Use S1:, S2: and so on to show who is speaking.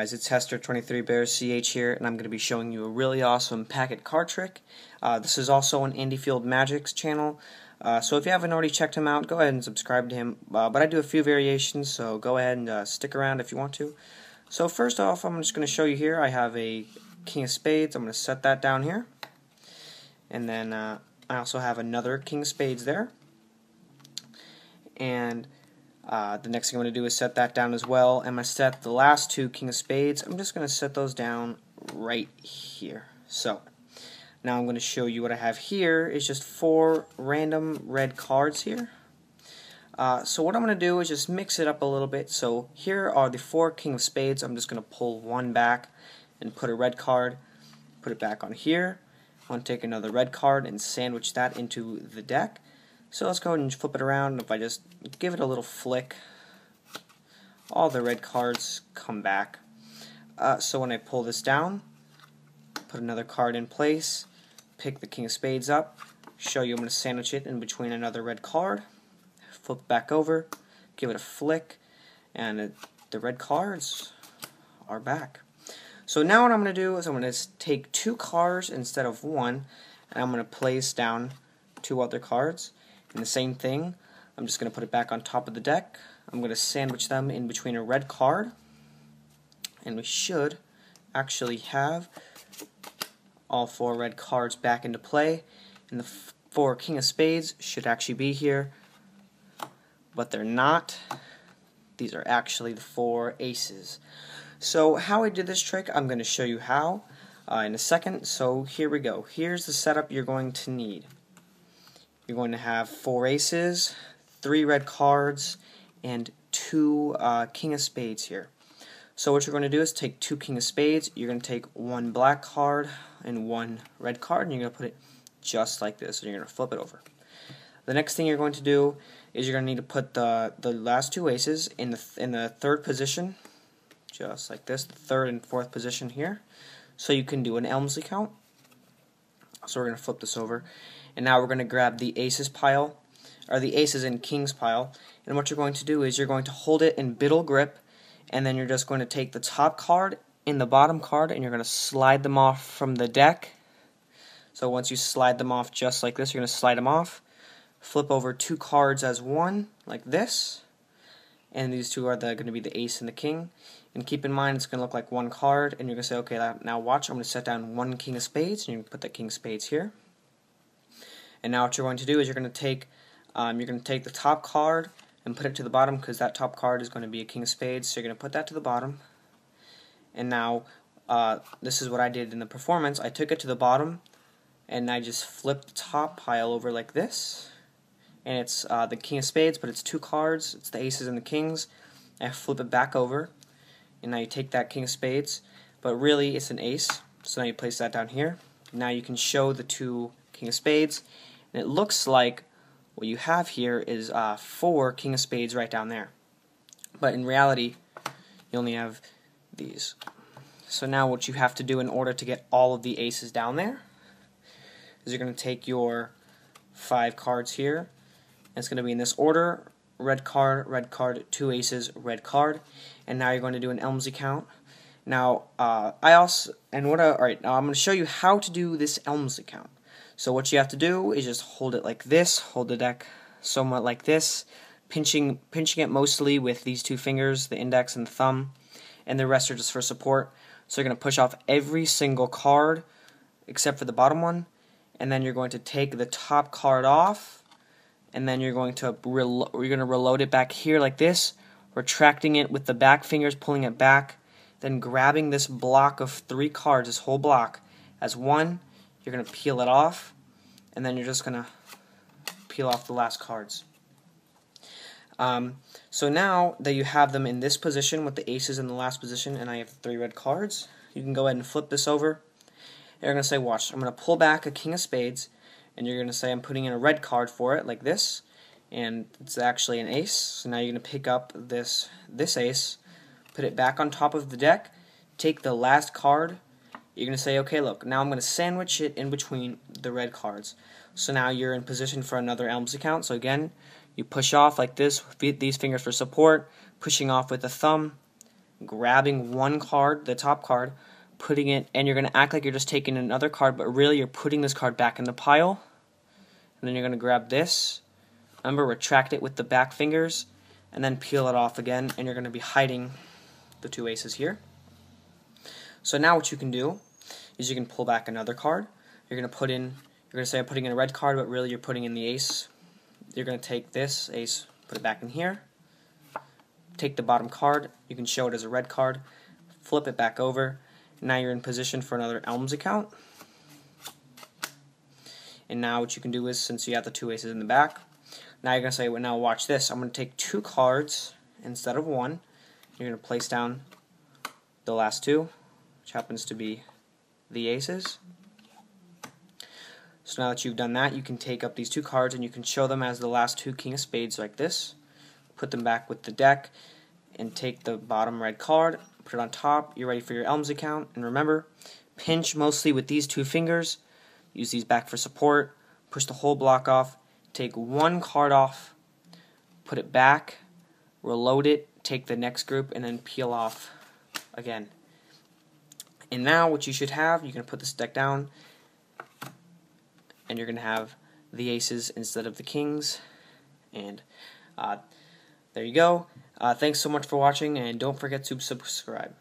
S1: guys, it's Hester23BearsCH here, and I'm going to be showing you a really awesome packet card trick. This is also on Andy Field Magic's channel, so if you haven't already checked him out, go ahead and subscribe to him. But I do a few variations, so go ahead and stick around if you want to. So first off, I'm just going to show you here, I have a King of Spades. I'm going to set that down here. And then I also have another King of Spades there. And the next thing I'm going to do is set that down as well. I'm going to set the last two King of Spades. I'm just going to set those down right here. So now I'm going to show you what I have here is just 4 random red cards here. So what I'm going to do is just mix it up a little bit. So here are the 4 King of Spades. I'm just going to pull one back and put a red card, put it back on here. I'm going to take another red card and sandwich that into the deck. So let's go ahead and flip it around, and if I just give it a little flick, all the red cards come back. So when I pull this down, put another card in place, pick the King of Spades up, show you I'm going to sandwich it in between another red card, flip it back over, give it a flick, and the red cards are back. So now what I'm going to do is I'm going to take 2 cards instead of 1, and I'm going to place down 2 other cards. And the same thing, I'm just going to put it back on top of the deck. I'm going to sandwich them in between a red card. And we should actually have all 4 red cards back into play. And the 4 King of Spades should actually be here. But they're not. These are actually the 4 aces. So how I did this trick, I'm going to show you how in a second. So here we go. Here's the setup you're going to need. You're going to have 4 aces, 3 red cards, and 2 King of Spades here. So what you're going to do is take 2 King of Spades, you're going to take 1 black card and 1 red card, and you're going to put it just like this, and you're going to flip it over. The next thing you're going to do is you're going to need to put the last 2 aces in the third position, just like this, the third and fourth position here, so you can do an Elmsley count. So we're going to flip this over. And now we're going to grab the aces pile, or the aces and kings pile, and what you're going to do is you're going to hold it in biddle grip, and then you're just going to take the top card and the bottom card, and you're going to slide them off from the deck. So once you slide them off just like this, you're going to slide them off, flip over 2 cards as one, like this, and these 2 are going to be the ace and the king. And keep in mind it's going to look like 1 card, and you're going to say, okay, now watch, I'm going to set down 1 King of Spades, and you're going to put that King of Spades here. And now what you're going to do is you're going to take the top card and put it to the bottom, because that top card is going to be a King of Spades. So you're going to put that to the bottom. And now this is what I did in the performance. I took it to the bottom, and I just flipped the top pile over like this. And it's the King of Spades, but it's 2 cards. It's the aces and the kings. I flip it back over, and now you take that King of Spades, but really it's an ace. So now you place that down here. Now you can show the 2 King of Spades, and it looks like what you have here is 4 King of Spades right down there. But in reality, you only have these. So now what you have to do in order to get all of the aces down there is you're going to take your 5 cards here, and it's going to be in this order: red card, 2 aces, red card. And now you're going to do an Elmsley count. Now, now I'm going to show you how to do this Elmsley count. So what you have to do is just hold it like this, hold the deck somewhat like this, pinching it mostly with these 2 fingers, the index and the thumb, and the rest are just for support. So you're going to push off every single card except for the bottom one, and then you're going to take the top card off, and then you're going to reload it back here like this, retracting it with the back fingers, pulling it back, then grabbing this block of 3 cards, this whole block, as one. You're going to peel it off, and then you're just going to peel off the last cards. So now that you have them in this position with the aces in the last position, and I have 3 red cards, you can go ahead and flip this over. You're going to say, watch, I'm going to pull back a King of Spades, and you're going to say I'm putting in a red card for it, like this, and it's actually an ace. So now you're going to pick up this ace, put it back on top of the deck, take the last card. You're going to say, okay, look, now I'm going to sandwich it in between the red cards. So now you're in position for another Elmsley count. So again, you push off like this, these fingers for support, pushing off with the thumb, grabbing one card, the top card, putting it, and you're going to act like you're just taking another card, but really you're putting this card back in the pile. And then you're going to grab this. Remember, retract it with the back fingers, and then peel it off again, and you're going to be hiding the 2 aces here. So now what you can do is you can pull back another card. You're going to say I'm putting in a red card, but really you're putting in the ace. You're going to take this ace, put it back in here. Take the bottom card, you can show it as a red card, flip it back over, and now you're in position for another Elms account. And now what you can do is, since you have the 2 aces in the back, now you're going to say, well, now watch this. I'm going to take 2 cards instead of 1. You're going to place down the last 2, which happens to be the aces. So now that you've done that, you can take up these 2 cards and you can show them as the last 2 King of Spades like this. Put them back with the deck and take the bottom red card, put it on top. You're ready for your Elms account. And remember, pinch mostly with these 2 fingers. Use these back for support. Push the whole block off. Take 1 card off. Put it back. Reload it. Take the next group and then peel off again. And now what you should have, you're going to put this deck down and you're going to have the aces instead of the kings. And there you go. Thanks so much for watching, and don't forget to subscribe.